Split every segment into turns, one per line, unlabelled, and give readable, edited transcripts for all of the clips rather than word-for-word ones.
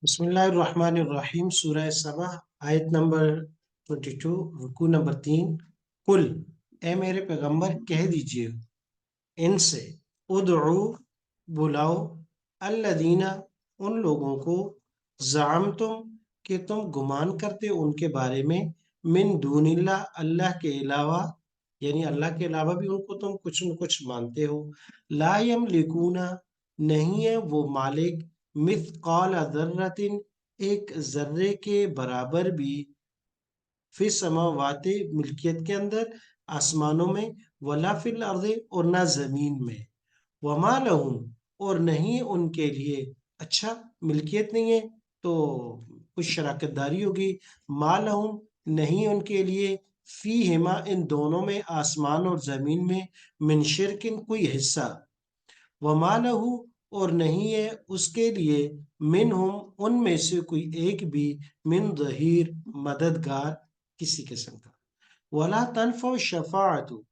बिस्मिल्लाहिर्रहमानिर्रहीम। सूरह सबा, आयत नंबर 22, रुकू नंबर 3। कुल, ए मेरे पैगंबर कह दीजिए इनसे, उदउ बुलाओ, अल्लदीना उन लोगों को, ज़अमतुम कि तुम गुमान करते हो उनके बारे में, मिन दूनिल्लाह अल्लाह के अलावा, यानी अल्लाह के अलावा भी उनको तुम कुछ न कुछ मानते हो। ला यमलिकूना, नहीं है वो मालिक, मिथकाल जर्रतिन, एक जर्रे के बराबर भी, फिर समावाते मिल्कियत के अंदर, आसमानों में, वला फिल अर्दे और ना जमीन में, वमा लहुम और नहीं उनके लिए, अच्छा मिल्कियत नहीं है तो कुछ शराकतदारी होगी, मा लहुम नहीं उनके लिए, फी हिमा इन दोनों में, आसमान और जमीन में, मिन शिरकिन कोई हिस्सा, वमा लहू और नहीं है उसके लिए, मिनहुम उनमें से कोई एक भी, मिन ज़हीर मददगार किसी किस्म का, वला तनफ़उ शफ़ाअतु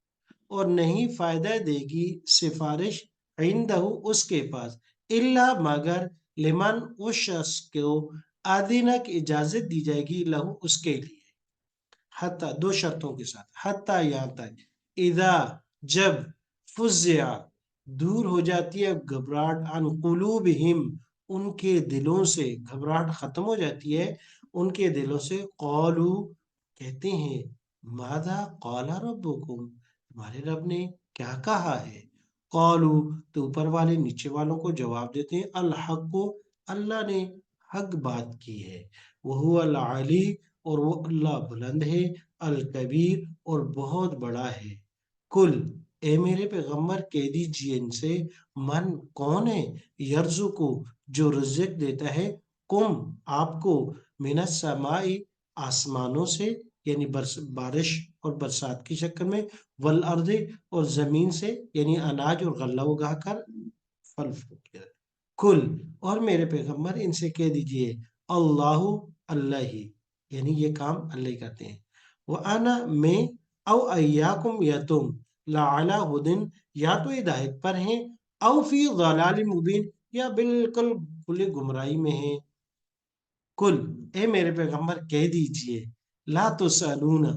और नहीं फायदा देगी सिफारिश, इंदहु उसके पास, इल्ला मगर, लिमन उस शख्स को, आदिना की इजाजत दी जाएगी, लहू उसके लिए, हत्ता दो शर्तों के साथ, हत्ता यहाँ तक, इदा जब, फुज़िया दूर हो जाती है घबराहट, अन कुलूबिहिम उनके दिलों से, घबराहट खत्म हो जाती है उनके दिलों से, कौलू कहते हैं, मादा कौला रब्बुकुम तुम्हारे रब ने क्या कहा है, कौलू तो ऊपर वाले नीचे वालों को जवाब देते हैं, अल हक को अल्लाह ने हक बात की है, वह अल अली और वो अल्लाह बुलंद है, अल कबीर और बहुत बड़ा है। कुल, ए मेरे पैगंबर कह दीजिए इनसे, मन कौन है, यर्जु को जो रिज़्क देता है, कुम आपको, मिनस समाई आसमानों से, यानी बारिश और बरसात की शक्ल में, वल अर्दे और जमीन से, यानी अनाज और गल्ला उगा कर, फल फ्रूट के। कुल और मेरे पैगंबर इनसे कह दीजिए, अल्लाहु अल्लाह ही, यानी ये काम अल्लाह ही करते हैं, वो आना मैं, औ अय्याकुम या तुम, लाला हुदिन या तो हिदायत पर हैं, औ फी ज़लाल मुबीन या बिल्कुल खुली गुमराही में हैं। कुल, ए मेरे पैगंबर कह दीजिए, ला तुसअलूना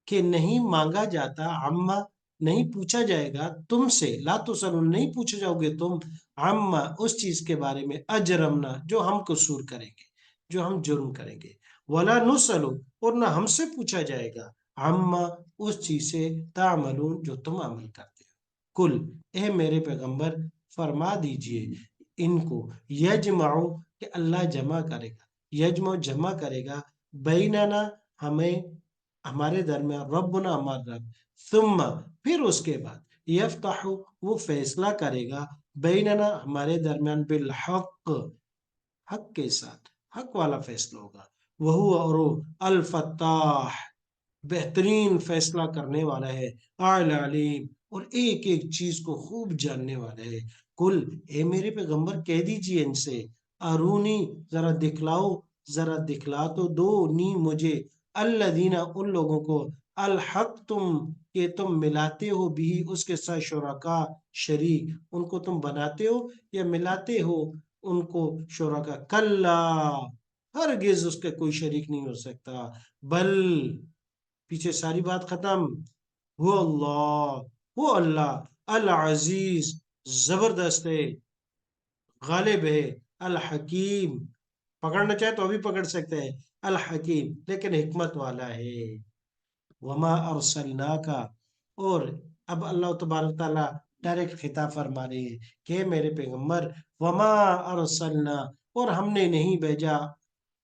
कि नहीं मांगा जाता, अम्मा नहीं पूछा जाएगा तुमसे, ला तुसअलून नहीं पूछे जाओगे तुम, अम्मा उस चीज के बारे में, अजरमना जो हम कसूर करेंगे, जो हम जुर्म करेंगे, वला नुसअलु और ना हमसे पूछा जाएगा, अम्मा उस चीज से, तामलून जो तुम अमल करते हो। कुल, ए मेरे पैगंबर फरमा दीजिए इनको, यजमाउ कि अल्लाह जमा करेगा, यजमा जमा करेगा, बैनना हमें, हमारे दरमियान, रब्बुना हमारा रब, सुम्मा फिर उसके बाद, यफ्ताहु वो फैसला करेगा, बैनना हमारे दरमियान, बिल हक हक के साथ, हक वाला फैसला होगा, वहु और अल फत्ताह बेहतरीन फैसला करने वाला है, आल अलीम और एक एक चीज को खूब जानने वाला है। कुल, ए मेरे पैगंबर कह दीजिए इनसे, अरूनी जरा दिखलाओ, जरा दिखला तो दो, नी मुझे, अल्लदीना उन लोगों को, अल हक तुम के तुम मिलाते हो भी उसके साथ, शुरका शरीक उनको तुम बनाते हो या मिलाते हो उनको शुरका, कल्ला हरगिज उसके कोई शरीक नहीं हो सकता, बल पीछे सारी बात खत्म, वो अल्लाह अल अजीज जबरदस्त है, गालिब है, अल हकीम पकड़ना चाहे तो अभी पकड़ सकते हैं, अल हकीम लेकिन हिकमत वाला है, वमा अरसलना का, और अब अल्लाह तबारक ताला डायरेक्ट खिताब फरमा रहे हैं कि मेरे पैगंबर, वमा अरसलना और हमने नहीं भेजा,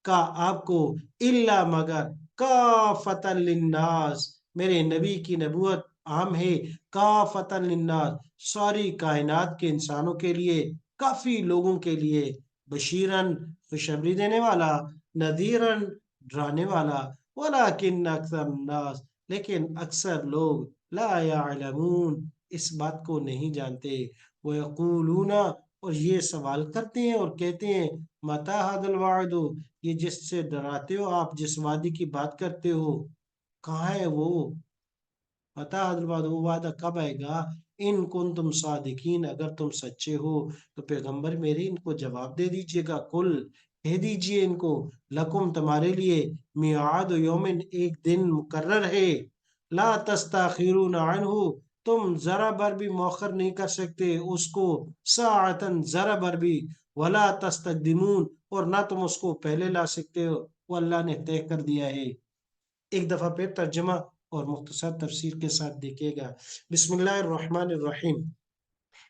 का आपको, इल्ला मगर, काफतन लिन्नास मेरे नबी की नबूवत आम है, काफतन लिन्नास सारी कायनात के इंसानों के लिए, काफी लोगों के लिए, बशीरन खुशखबरी देने वाला, नदीरन डराने वाला, वलाकिन अक्सर नास लेकिन अक्सर लोग, ला यालमून इस बात को नहीं जानते, वो यकूलूना और ये सवाल करते हैं और कहते हैं, मता हादल वादो ये जिससे डराते हो आप, जिस वादी की बात करते हो, कहाँ है वो, मता हादल वादो वो वादा कब आएगा, ان कुंतुम सादिकीन, अगर तुम सच्चे हो तो पैगंबर मेरे इनको जवाब दे दीजिएगा। कुल, कह दीजिए इनको, लकुम तुम्हारे लिए, मियाद यौमिन, एक दिन मुकर्रर है, ला तस्ताखिरून अन्हु, तुम जरा भर भी मौखर नहीं कर सकते उसको, साअतन, जरा भर भी, वला तस्तकदिमून, और ना तुम उसको पहले ला सकते हो, वो अल्लाह ने तय कर दिया है। एक दफा फिर तर्जमा और मुख्तसर तफसीर के साथ देखिएगा। बिस्मिल्लाहिर्रहमानिर्रहीम।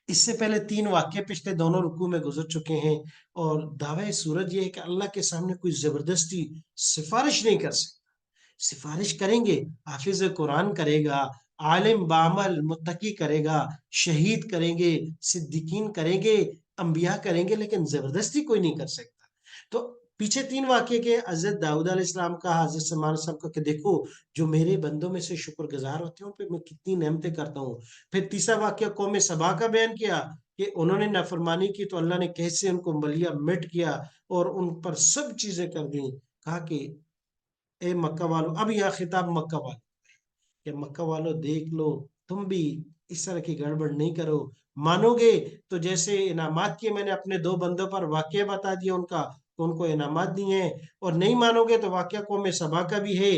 इससे पहले तीन वाक्य पिछले दोनों रुकू में गुजर चुके हैं, और दावे सूरज ये है कि अल्लाह के सामने कोई जबरदस्ती सिफारिश नहीं कर सकता। सिफारिश करेंगे, हाफिज कुरान करेगा, आलिम बामल मुत्तकी करेगा, शहीद करेंगे, सिद्दीकीन करेंगे, अंबिया करेंगे, लेकिन जबरदस्ती कोई नहीं कर सकता। तो पीछे तीन वाक्य के हजरत दाऊद अलैहिस्सलाम का, हजरत सलमान साहब का, कि देखो जो मेरे बंदों में से शुक्रगुजार होते हैं उन पे मैं कितनी नेमतें करता हूँ। फिर तीसरा वाक्य कौम सबा का बयान किया कि उन्होंने नाफरमानी की तो अल्लाह ने कैसे उनको बलिया मिट किया और उन पर सब चीजें कर दी। कहा कि ए मक्का वालों, अब यह खिताब मक्का वालों, कि मक्का वालों देख लो, तुम भी इस तरह की गड़बड़ नहीं करो। मानोगे तो जैसे इनामात किए मैंने अपने दो बंदों पर, वाक्य बता दिया उनका, तो उनको इनामात दिए हैं, और नहीं मानोगे तो वाक्य कौम सबा का भी है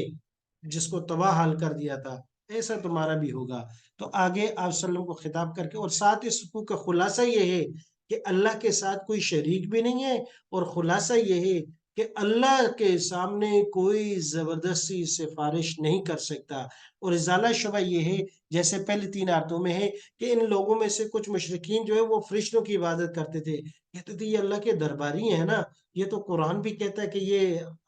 जिसको तबाह हाल कर दिया था, ऐसा तुम्हारा भी होगा। तो आगे आप सल्लम को खिताब करके, और साथ इस हुकूक का खुलासा ये है कि अल्लाह के साथ कोई शरीक भी नहीं है, और खुलासा ये है कि अल्लाह के सामने कोई जबरदस्ती सिफारिश नहीं कर सकता। और इजाला शुबा ये है, जैसे पहले तीन आयतों में है, कि इन लोगों में से कुछ मुशरिकीन जो है वो फरिश्तों की इबादत करते थे, कहते थे ये अल्लाह के दरबारी है ना, ये तो कुरान भी कहता है कि ये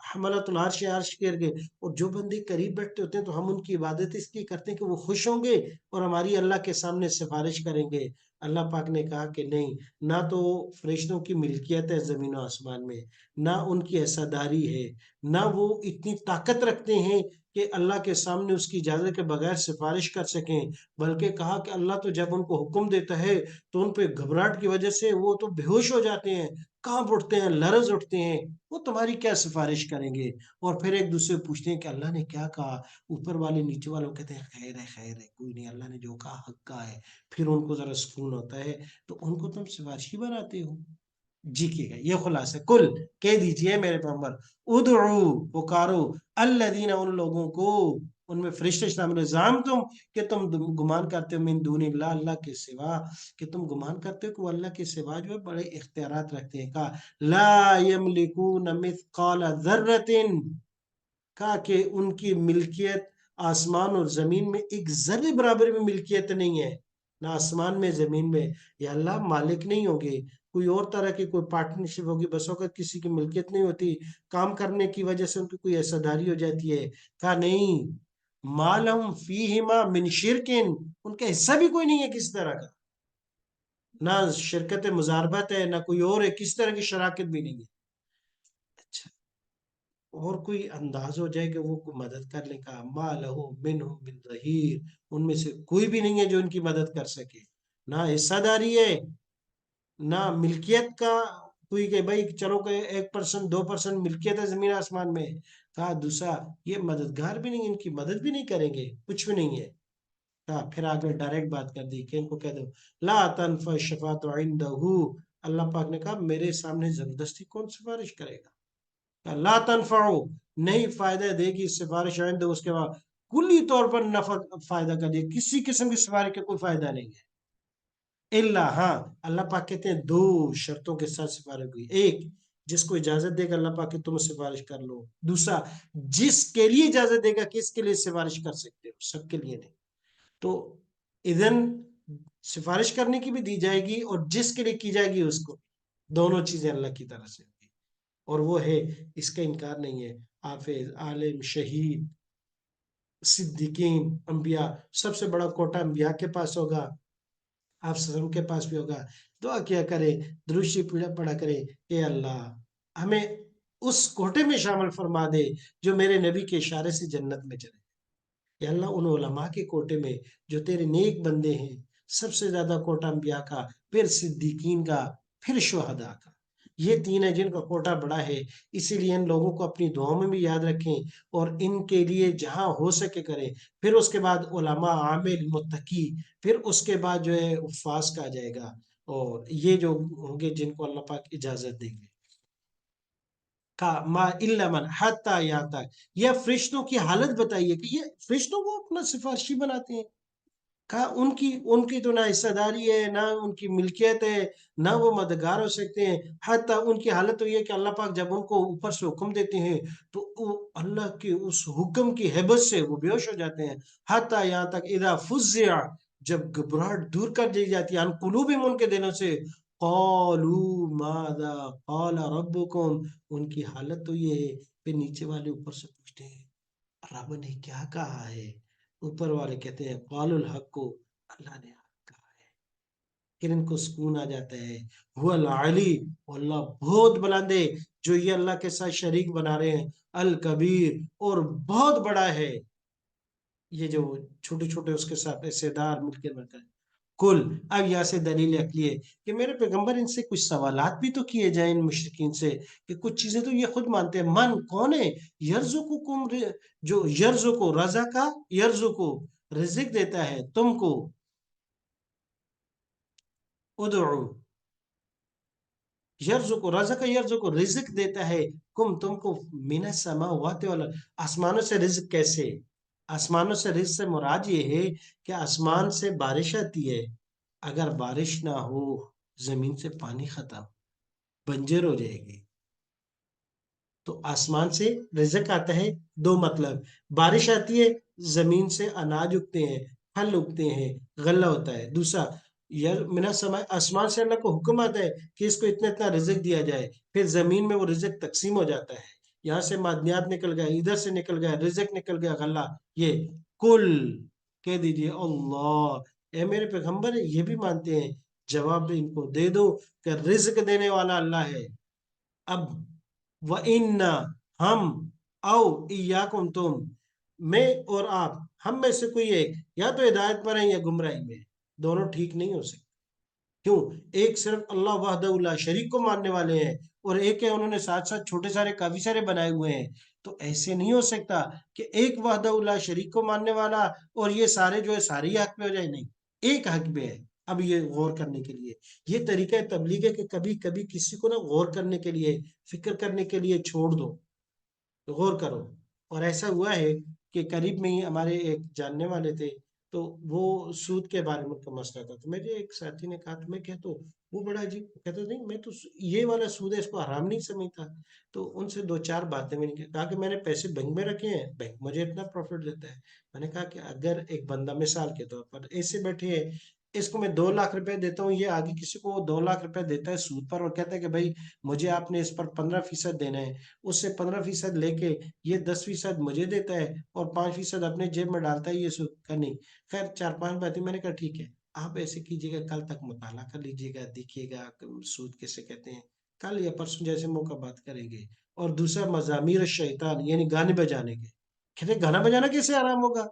हमलतुल अर्श अर्श के इर्द, और जो बंदे करीब बैठते होते हैं तो हम उनकी इबादत इसलिए करते हैं कि वो खुश होंगे और हमारी अल्लाह के सामने सिफारिश करेंगे। अल्लाह पाक ने कहा कि नहीं, ना तो फरिश्तों की मिल्कियत है जमीन और आसमान में, ना उनकी ऐसादारी है, ना वो इतनी ताकत रखते हैं कि अल्लाह के सामने उसकी इजाजत के बगैर सिफारिश कर सकें। बल्कि कहा कि अल्लाह तो जब उनको हुक्म देता है तो उन पे घबराहट की वजह से वो तो बेहोश हो जाते हैं, कांप उठते हैं, लरज उठते हैं, वो तुम्हारी क्या सिफारिश करेंगे। और फिर एक दूसरे से पूछते हैं कि अल्लाह ने क्या कहा। ऊपर वाले नीचे वालों कहते हैं खैर है, कोई नहीं, अल्लाह ने जो कहा हक का है। फिर उनको जरा सुकून होता है, तो उनको तुम सिफारिशी बनाते हो। जी की गई ये खुलासा। कुल, कह दीजिए मेरे पैगंबर, उदउ, पुकारो, अल्लदीना, उन लोगों को, उनमें फरिश्ते शामिल, जाम तुम, कि तुम गुमान करते हो, मिन दूनिल्लाह, अल्लाह के सिवा, कि तुम गुमान करते हो कि वो अल्लाह के सिवा जो है बड़े इख्तियारात रखते हैं। कहा ला यमलिकून मिथकाल जर्रतिन, कहा कि उनकी मिल्कियत आसमान और जमीन में एक जर्रे बराबर भी मिल्कियत नहीं है, ना आसमान में जमीन में। या अल्लाह मालिक नहीं होंगे, कोई और तरह की कोई पार्टनरशिप होगी, बस होकर किसी की मिल्कियत नहीं होती, काम करने की वजह से उनकी कोई ऐसादारी हो जाती है। कहा नहीं, मालहम फीहिमा मिन शिरकिन, उनका हिस्सा भी कोई नहीं है किसी तरह का, ना शिरकत मुजारबत है, ना कोई और है, किस तरह की शराकत भी नहीं है। अच्छा, और कोई अंदाज हो जाए कि वो कोई मदद करने का, मा लहू मिनहुम मिन ज़हीर, उनमें से कोई भी नहीं है जो उनकी मदद कर सके, ना हिस्सादारी है, ना मिल्कियत का कोई, के भाई चलो के 1% 2% मिल्कियत है जमीन आसमान में। कहा दूसरा, ये मददगार भी नहीं, इनकी मदद भी नहीं करेंगे, कुछ भी नहीं है। कहा फिर आगे डायरेक्ट बात कर दी कि इनको कह दो, ला तनफ़अ शफ़ाअतु इंदहू, अल्लाह पाक ने कहा मेरे सामने जबरदस्ती कौन सिफारिश करेगा। ला तनफ़अु, नहीं फायदा देगी सिफारिश आइंद, उसके बाद कुल्ली तौर पर नफा फायदा कर दे, किसी किस्म की सिफारिश का कोई फायदा नहीं है। इल्ला, हाँ, अल्लाह पाक कहते हैं दो शर्तों के साथ सिफारिश हुई। एक, जिसको इजाजत देगा अल्लाह पाक कि तुम सिफारिश कर लो। दूसरा, जिसके लिए इजाजत देगा कि इसके लिए सिफारिश कर सकते हो, सबके लिए नहीं। तो इधन सिफारिश करने की भी दी जाएगी और जिसके लिए की जाएगी उसको, दोनों चीजें अल्लाह की तरफ से होगी, और वो है, इसका इनकार नहीं है। हाफिज, आलिम, शहीद, सिद्दीकीन, अंबिया, सबसे बड़ा कोटा अंबिया के पास होगा, आप सबके पास भी होगा। दुआ किया करे, दरूशी पीड़ा पड़ा करे, ए अल्लाह हमें उस कोटे में शामिल फरमा दे जो मेरे नबी के इशारे से जन्नत में चले। या अल्लाह उन उलमा के कोटे में जो तेरे नेक बंदे हैं, सबसे ज्यादा कोटा अंबिया का, फिर सिद्दीकीन का, फिर शुहदा का। یہ 3 ہیں جن کا کوٹا بڑا ہے، اسی لیے ان لوگوں کو اپنی دعاؤں میں بھی یاد رکھیں اور ان کے لیے جہاں ہو سکے کریں۔ پھر اس کے بعد علماء، عامل، متقی، پھر اس کے بعد جو ہے حفاظ کا جائے گا، اور یہ جو ہوں گے جن کو اللہ پاک اجازت دیں گے۔ کا ما الا من حتی، یہاں تک یا فرشتوں کی حالت بتائیے کہ یہ فرشتوں کو اپنا سفارشی بناتے ہیں۔ کہا ان کی تو نہ حصہ داری ہے، نہ ان کی ملکیت ہے، نہ وہ مددگار ہو سکتے ہیں۔ حتیٰ ان کی حالت تو یہ ہے کہ اللہ پاک جب ان کو اوپر سے حکم دیتے ہیں تو وہ اللہ کے اس حکم کی ہیبت سے وہ بے ہوش ہو جاتے ہیں۔ حتیٰ یہاں تک اذا فزع، جب گھبراہٹ دور کر دی جاتی ہے عن قلوبہم، ان کے دلوں سے، قالوا ماذا قال ربکم، ان کی حالت تو یہ ہے، پھر نیچے والے اوپر سے پوچھتے ہیں رب نے کیا کہا ہے؟ اوپر والے کہتے ہیں قال الحق کو، اللہ نے حق کہا ہے۔ پھر ان کو سکون آ جاتا ہے۔ هو العلی، اللہ بہت بلند ہے جو یہ اللہ کے ساتھ شریک بنا رہے ہیں، الکبیر، اور بہت بڑا ہے یہ جو چھوٹے چھوٹے اس کے ساتھ حصے دار مل کے بنتا ہے۔ کل، اب یہاں سے دلیل عقلی ہے کہ میرے پیغمبر ان سے کچھ سوالات بھی تو کیے جائیں ان مشرکین سے، کہ کچھ چیزیں تو یہ خود مانتے ہیں۔ من کون ہے؟ یرزقکم، جو یرزقو، رزقا یرزقو، رزق دیتا ہے تم کو، ادعو، یرزقو، رزق یرزقو، رزق دیتا ہے تم کو، من السماوات والارض، آسمانوں سے رزق کیسے؟ آسمانوں سے رزق سے مراد یہ ہے کہ آسمان سے بارش آتی ہے، اگر بارش نہ ہو زمین سے پانی ختم، بنجر ہو جائے گی۔ تو آسمان سے رزق آتا ہے، دو مطلب، بارش آتی ہے، زمین سے اناج اگتے ہیں، پھل اگتے ہیں، غلہ ہوتا ہے۔ دوسرا، من السماء، آسمان سے اللہ کو حکم آتا ہے کہ اس کو اتنا اتنا رزق دیا جائے، پھر زمین میں وہ رزق تقسیم ہو جاتا ہے، یہاں سے معدنیات نکل گیا، ادھر سے نکل گیا رزق، نکل گیا غلہ۔ یہ کل، کہہ دیجئے اللہ، اے میرے پیغمبر یہ بھی مانتے ہیں، جواب ان کو دے دو کہ رزق دینے والا اللہ ہے۔ اب وَإِنَّا، ہم، او ایاکم، تم، میں اور آپ، ہم میں سے کوئی ایک یا تو ہدایت پر ہیں یا گمراہی میں، دونوں ٹھیک نہیں ہو سکتے۔ کیوں؟ ایک صرف اللہ وحدہ لا شریک کو ماننے والے ہیں، اور ایک ہے انہوں نے ساتھ ساتھ چھوٹے سارے کافی سارے بنائے ہوئے ہیں۔ تو ایسے نہیں ہو سکتا کہ ایک وحدہ لا شریک کو ماننے والا اور یہ سارے جو ہے سارے حق پہ ہو جائے، نہیں، ایک حق پہ ہے۔ اب یہ غور کرنے کے لیے یہ طریقہ تبلیغ ہے کہ کبھی کبھی کسی کو نا غور کرنے کے لیے، فکر کرنے کے لیے چھوڑ دو، غور کرو۔ اور ایسا ہوا ہے کہ قریب میں ہی ہمارے ایک جاننے والے تھے، تو وہ سود کے بارے میں کا مسئلہ تھا، تو میرے ایک ساتھی نے کہا تو میں کہتا ہوں وہ بڑا عجیب کہتا، نہیں میں تو یہ والا سود ہے اس کو حرام نہیں سمجھتا۔ تو ان سے دو چار باتیں میں نے کہا کہ میں نے پیسے بینک میں رکھے ہیں، بینک مجھے اتنا پروفٹ دیتا ہے۔ میں نے کہا کہ اگر ایک بندہ مثال کے طور پر ایسے بیٹھے ہے، اس کو میں 2 لاکھ روپے دیتا ہوں، یہ آگے کسی کو 2 لاکھ روپے دیتا ہے سود پر، اور کہتا ہے کہ بھائی مجھے آپ نے اس پر 15% دینا ہے، اس سے 15% لے کے یہ 10% مجھے دیتا ہے اور 5% اپنے جیب میں ڈالتا ہے، یہ سود کا نہیں۔ خیر 4 5 باتیں میں نے کہا ٹھیک ہے، آپ ایسے کیجیے گا، کل تک مطالعہ کر لیجیے گا، دیکھیے گا سود کیسے کہتے ہیں، کل یا پرسوں جیسے موقع بات کریں گے۔ اور دوسرا، مزامیر الشیطان، یعنی گانے بجانے کے، کہتے گانا بجانا کیسے آرام ہوگا؟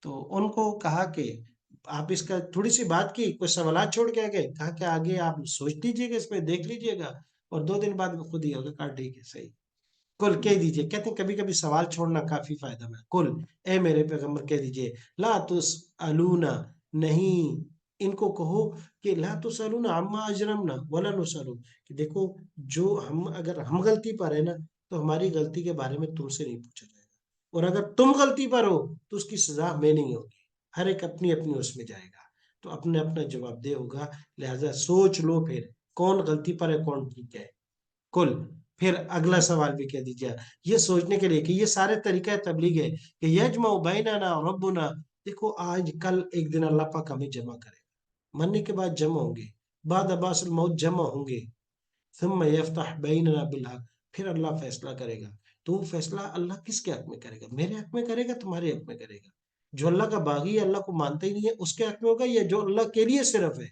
تو ان کو کہا کہ آپ اس کا تھوڑی سی بات کی، کوئی سوالات چھوڑ کے آگے کہا کہ آگے آپ سوچ لیجیے گا، اس پہ دیکھ لیجیے گا، اور 2 دن بعد خود ہی ہوگا، کہا ٹھیک ہے صحیح۔ کل کہہ دیجئے، کہتے ہیں کبھی کبھی سوال چھوڑنا کافی فائدہ میں، کل، اے میرے پیغمبر کہہ دیجئے، لا تسألونا، نہیں، ان کو کہو کہ لا تسألونا عما اجرمنا ولا نسألو، کہ دیکھو جو اگر ہم غلطی پر ہے نا تو ہماری غلطی کے بارے میں تم سے نہیں پوچھا جائے گا، اور اگر تم غلطی پر ہو تو اس کی سزا میں نہیں ہوگی، ہر ایک اپنی اپنی اس میں جائے گا، تو اپنے اپنا جواب دہ ہوگا، لہذا سوچ لو پھر کون غلطی پر ہے کون ٹھیک ہے۔ کل، پھر اگلا سوال بھی کہہ دیجیے یہ سوچنے کے لیے کہ یہ سارے طریقہ تبلیغ ہے کہ یجمع بیننا ربنا، دیکھو آج کل ایک دن اللہ پاک ہمیں جمع کرے گا، مرنے کے بعد جمع ہوں گے، بعد عباس الموت جمع ہوں گے، ثم یفتح بیننا بالحق، پھر اللہ فیصلہ کرے گا۔ تو وہ فیصلہ اللہ کس کے حق میں کرے گا؟ میرے حق میں کرے گا، تمہارے حق میں کرے گا؟ جو اللہ کا باغی ہے، اللہ کو مانتا ہی نہیں ہے، اس کے حق میں ہوگا، یا جو اللہ کے لیے صرف ہے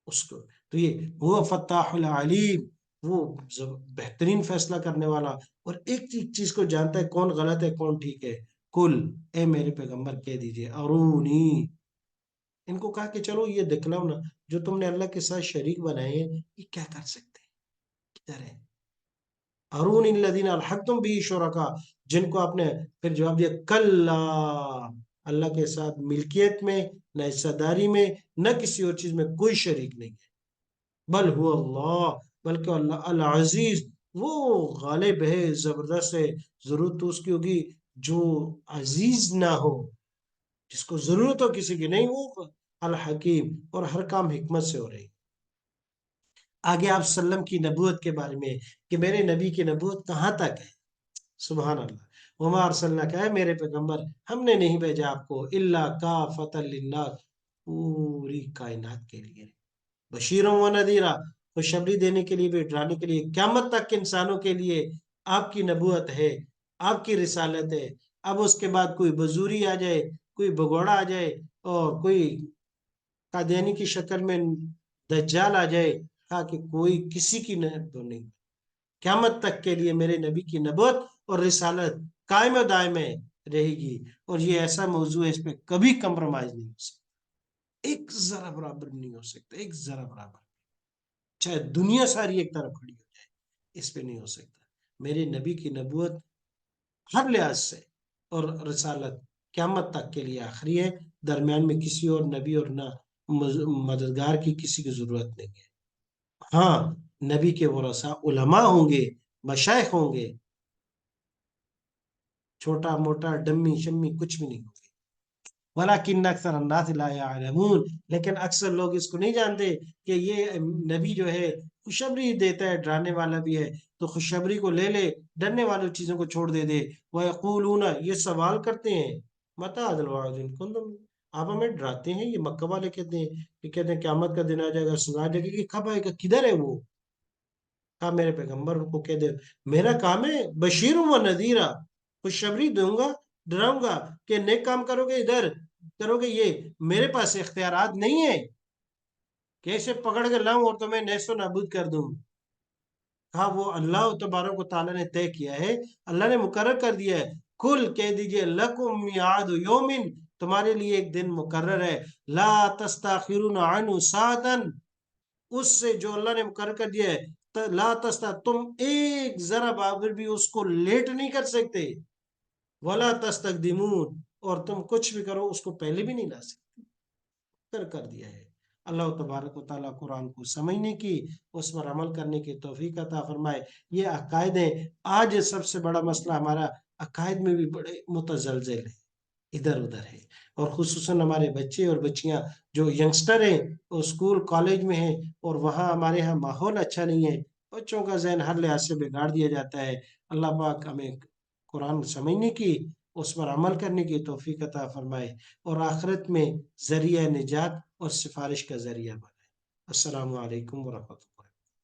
اس کو؟ تو یہ وہ فتاح العلیم، وہ بہترین فیصلہ کرنے والا، اور ایک چیز کو جانتا ہے کون غلط ہے کون ٹھیک ہے۔ کل، اے میرے پیغمبر کہہ دیجئے، ارونی، ان کو کہا کہ چلو یہ دکھلاؤ نا جو تم نے اللہ کے ساتھ شریک بنائے ہیں یہ کیا کر سکتے ہیں، کدھر ہے؟ ارون الذین الحقتم به شرکا، جن کو آپ نے پھر جواب دیا کلا، اللہ کے ساتھ ملکیت میں، نہ حصہ داری میں، نہ کسی اور چیز میں کوئی شریک نہیں ہے، بل هو اللہ، بلکہ اللہ العزیز، وہ غالب ہے، زبردست ہے، ضرورت تو اس کی ہوگی جو عزیز نہ ہو، جس کو ضرورت ہو کسی کی نہیں، وہ الحکیم، اور ہر کام حکمت سے ہو رہی۔ آگے آپ وسلم کی نبوت کے بارے میں کہ میرے نبی کی نبوت کہاں تک ہے، سبحان اللہ، وما ارسلناک، ہے میرے پیغمبر ہم نے نہیں بھیجا آپ کو الا کافۃ للناس، پوری کائنات کے لیے، بشیرا و نذیرا، خوشخبری دینے کے لیے بھی، ڈرانے کے لیے، قیامت تک انسانوں کے لیے آپ کی نبوت ہے، آپ کی رسالت ہے۔ اب اس کے بعد کوئی بزوری آ جائے، کوئی بگوڑا آ جائے، اور کوئی قادیانی کی شکل میں دجال آ جائے، کہا کہ کوئی کسی کی نہیں، قیامت تک کے لیے میرے نبی کی نبوت اور رسالت قائم و دائم رہے گی، اور یہ ایسا موضوع ہے اس پہ کبھی کمپرومائز نہیں ہو سکتا، ایک ذرا برابر نہیں ہو سکتا، ایک ذرا برابر، چاہے دنیا ساری ایک طرف کھڑی ہو جائے، اس پہ نہیں ہو سکتا۔ میرے نبی کی نبوت ہر لحاظ سے اور رسالت قیامت تک کے لیے آخری ہے، درمیان میں کسی اور نبی اور نہ مددگار کی کسی کی ضرورت نہیں ہے۔ ہاں، نبی کے ورثاء علماء ہوں گے، مشائخ ہوں گے، چھوٹا موٹا ڈمی شمی کچھ بھی نہیں ہوگی، ولیکن اکثر الناس لا يعلمون، لیکن اکثر لوگ اس کو نہیں جانتے کہ یہ نبی جو ہے خوشخبری دیتا ہے، ڈرانے والا بھی ہے، تو خوشخبری کو لے لے، ڈرنے والی چیزوں کو چھوڑ دے دے۔ وَيَقُولُونَ، یہ سوال کرتے ہیں، متى هذا الوعد إن كنتم، آپ ہمیں ڈراتے ہیں، یہ مکہ والے کہتے ہیں کہ کہتے ہیں قیامت کا دن آ جائے گا، سزا آ جائے گی، کہ کب آئے گا، کدھر ہے وہ؟ کہا میرے پیغمبر کو کہہ دے میرا کام ہے بشیر و نذیرہ، خوشخبری دوں گا، ڈراؤں گا کہ نیک کام کرو گے ادھر، کرو گے یہ، میرے پاس اختیارات نہیں ہے کیسے پکڑ کے لاؤں اور تمہیں نیست و نابود کر دوں۔ کہا وہ اللہ تبارک و تعالیٰ نے طے کیا ہے، اللہ نے مقرر کر دیا ہے، کل کہہ دیجئے لکم میعاد یومن، تمہارے لیے ایک دن مقرر ہے، لا تستاخرون عنہ ساعتا، اس سے جو اللہ نے مقرر کر دیا ہے، لا تستا، تم ایک ذرا برابر بھی اس کو لیٹ نہیں کر سکتے، ولا تستقدمون، اور تم کچھ بھی کرو اس کو پہلے بھی نہیں لا سکتے، کر دیا ہے۔ اللہ تبارک و تعالیٰ قرآن کو سمجھنے کی، اس پر عمل کرنے کی توفیق عطا فرمائے۔ یہ عقائد ہیں، آج سب سے بڑا مسئلہ ہمارا عقائد میں بھی بڑے متزلزل ہے، ادھر ادھر ہے، اور خصوصاً ہمارے بچے اور بچیاں جو ینگسٹر ہیں، وہ اسکول کالج میں ہیں، اور وہاں ہمارے ہاں ماحول اچھا نہیں ہے، بچوں کا ذہن ہر لحاظ سے بگاڑ دیا جاتا ہے۔ اللہ پاک ہمیں قرآن سمجھنے کی، اس پر عمل کرنے کی توفیق عطا فرمائے، اور آخرت میں ذریعہ نجات اور سفارش کا ذریعہ بنائے۔ السلام علیکم ورحمۃ اللہ۔